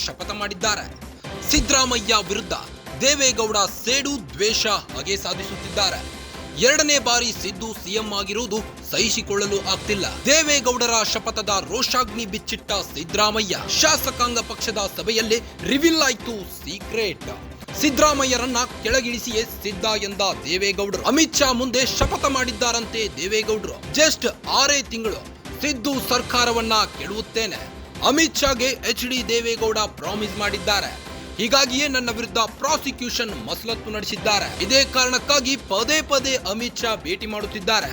ಶಪಥ ಮಾಡಿದ್ದಾರೆ. ಸಿದ್ದರಾಮಯ್ಯ ವಿರುದ್ಧ ದೇವೇಗೌಡ ಸೇಡು ದ್ವೇಷ ಹಾಗೆ ಸಾಧಿಸುತ್ತಿದ್ದಾರೆ. ಎರಡನೇ ಬಾರಿ ಸಿದ್ದು ಸಿಎಂ ಆಗಿರುವುದು ಸಹಿಸಿಕೊಳ್ಳಲು ಆಗ್ತಿಲ್ಲ. ದೇವೇಗೌಡರ ಶಪಥದ ರೋಷಾಗ್ನಿ ಬಿಚ್ಚಿಟ್ಟ ಸಿದ್ದರಾಮಯ್ಯ. ಶಾಸಕಾಂಗ ಪಕ್ಷದ ಸಭೆಯಲ್ಲಿ ರಿವೀಲ್ ಆಯ್ತು ಸೀಕ್ರೆಟ್. ಸಿದ್ದರಾಮಯ್ಯರನ್ನ ಕೆಳಗಿಳಿಸಿಯೇ ಸಿದ್ಧ ಎಂದ ದೇವೇಗೌಡರು. ಅಮಿತ್ ಶಾ ಮುಂದೆ ಶಪಥ ಮಾಡಿದ್ದಾರಂತೆ ದೇವೇಗೌಡರು. ಜಸ್ಟ್ 6 ತಿಂಗಳು ಸಿದ್ದು ಸರ್ಕಾರವನ್ನ ಕೆಡವುತ್ತೇನೆ. ಅಮಿತ್ ಶಾಗೆ HD ದೇವೇಗೌಡ ಪ್ರಾಮಿಸ್ ಮಾಡಿದ್ದಾರೆ. ಹೀಗಾಗಿಯೇ ನನ್ನ ವಿರುದ್ಧ ಪ್ರಾಸಿಕ್ಯೂಷನ್ ಮಸಲತ್ತು ನಡೆಸಿದ್ದಾರೆ. ಇದೇ ಕಾರಣಕ್ಕಾಗಿ ಪದೇ ಪದೇ ಅಮಿತ್ ಶಾ ಭೇಟಿ ಮಾಡುತ್ತಿದ್ದಾರೆ.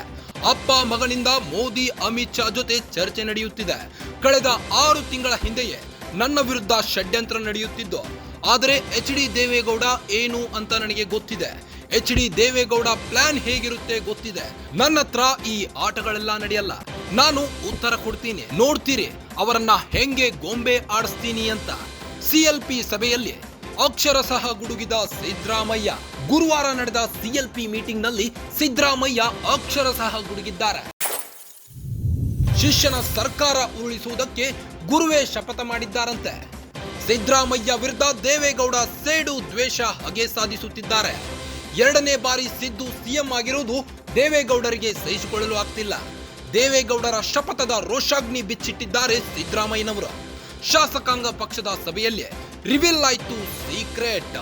ಅಪ್ಪ ಮಗನಿಂದ ಮೋದಿ ಅಮಿತ್ ಶಾ ಜೊತೆ ಚರ್ಚೆ ನಡೆಯುತ್ತಿದೆ. ಕಳೆದ 6 ತಿಂಗಳ ಹಿಂದೆಯೇ ನನ್ನ ವಿರುದ್ಧ ಷಡ್ಯಂತ್ರ ನಡೆಯುತ್ತಿದ್ದು, ಆದರೆ HD ದೇವೇಗೌಡ ಏನು ಅಂತ ನನಗೆ ಗೊತ್ತಿದೆ. HD ದೇವೇಗೌಡ ಪ್ಲಾನ್ ಹೇಗಿರುತ್ತೆ ಗೊತ್ತಿದೆ. ನನ್ನ ಹತ್ರ ಈ ಆಟಗಳೆಲ್ಲ ನಡೆಯಲ್ಲ. ನಾನು ಉತ್ತರ ಕೊಡ್ತೀನಿ, ನೋಡ್ತೀರಿ ಅವರನ್ನ ಹೆಂಗೆ ಗೊಂಬೆ ಆಡಿಸ್ತೀನಿ ಅಂತ. CLP ಸಭೆಯಲ್ಲಿ ಅಕ್ಷರಶಃ ಗುಡುಗಿದ ಸಿದ್ದರಾಮಯ್ಯ. ಗುರುವಾರ ನಡೆದ CLP ಮೀಟಿಂಗ್ ನಲ್ಲಿ ಸಿದ್ದರಾಮಯ್ಯ ಅಕ್ಷರಶಃ ಗುಡುಗಿದ್ದಾರೆ. ಶಿಷ್ಯನ ಸರ್ಕಾರ ಉರುಳಿಸುವುದಕ್ಕೆ ಗುರುವೇ ಶಪಥ ಮಾಡಿದ್ದಾರಂತೆ. ಸಿದ್ದರಾಮಯ್ಯ ವಿರುದ್ಧ ದೇವೇಗೌಡ ಸೇಡು ದ್ವೇಷ ಹಾಗೆ ಸಾಧಿಸುತ್ತಿದ್ದಾರೆ. ಎರಡನೇ ಬಾರಿ ಸಿದ್ದು ಸಿಎಂ ಆಗಿರುವುದು ದೇವೇಗೌಡರಿಗೆ ಸಹಿಸಿಕೊಳ್ಳಲು ಆಗ್ತಿಲ್ಲ. ದೇವೇಗೌಡರ ಶಪಥದ ರೋಷಾಗ್ನಿ ಬಿಚ್ಚಿಟ್ಟಿದ್ದಾರೆ ಸಿದ್ದರಾಮಯ್ಯನವರು. ಶಾಸಕಾಂಗ ಪಕ್ಷದ ಸಭೆಯಲ್ಲಿ ರಿವೀಲ್ ಆಯ್ತು ಸೀಕ್ರೆಟ್.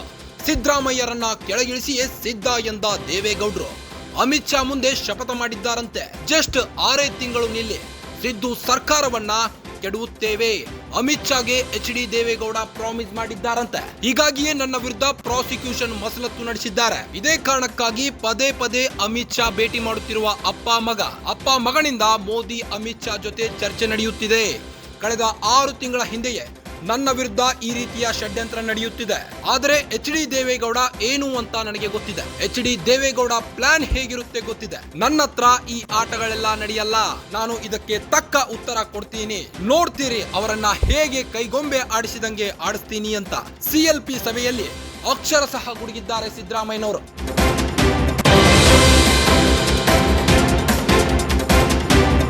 ಸಿದ್ದರಾಮಯ್ಯರನ್ನ ಕೆಳಗಿಳಿಸಿಯೇ ಸಿದ್ಧ ಎಂದ ದೇವೇಗೌಡರು. ಅಮಿತ್ ಶಾ ಮುಂದೆ ಶಪಥ ಮಾಡಿದ್ದಾರಂತೆ. ಜಸ್ಟ್ 6 ತಿಂಗಳು ನಿಲ್ಲಿ ಸಿದ್ದು ಸರ್ಕಾರವನ್ನ ಕೆಡವುತ್ತೇವೆ. ಅಮಿತ್ ಶಾಗೆ HD ದೇವೇಗೌಡ ಪ್ರಾಮಿಸ್ ಮಾಡಿದ್ದಾರಂತೆ. ಹೀಗಾಗಿಯೇ ನನ್ನ ವಿರುದ್ಧ ಪ್ರಾಸಿಕ್ಯೂಷನ್ ಮಸಲತ್ತು ನಡೆಸಿದ್ದಾರೆ. ಇದೇ ಕಾರಣಕ್ಕಾಗಿ ಪದೇ ಪದೇ ಅಮಿತ್ ಶಾ ಭೇಟಿ ಮಾಡುತ್ತಿರುವ ಅಪ್ಪ ಮಗನಿಂದ ಮೋದಿ ಅಮಿತ್ ಶಾ ಜೊತೆ ಚರ್ಚೆ ನಡೆಯುತ್ತಿದೆ. ಕಳೆದ 6 ತಿಂಗಳ ಹಿಂದೆಯೇ ನನ್ನ ವಿರುದ್ಧ ಈ ರೀತಿಯ ಷಡ್ಯಂತ್ರ ನಡೆಯುತ್ತಿದೆ. ಆದರೆ HD ದೇವೇಗೌಡ ಏನು ಅಂತ ನನಗೆ ಗೊತ್ತಿದೆ. HD ದೇವೇಗೌಡ ಪ್ಲಾನ್ ಹೇಗಿರುತ್ತೆ ಗೊತ್ತಿದೆ. ನನ್ನ ಹತ್ರ ಈ ಆಟಗಳೆಲ್ಲ ನಡೆಯಲ್ಲ. ನಾನು ಇದಕ್ಕೆ ತಕ್ಕ ಉತ್ತರ ಕೊಡ್ತೀನಿ, ನೋಡ್ತೀರಿ ಅವರನ್ನ ಹೇಗೆ ಕೈಗೊಂಬೆ ಆಡಿಸಿದಂಗೆ ಆಡಿಸ್ತೀನಿ ಅಂತ CLP ಸಭೆಯಲ್ಲಿ ಅಕ್ಷರಶಃ ಗುಡುಗಿದ್ದಾರೆ ಸಿದ್ದರಾಮಯ್ಯನವರು.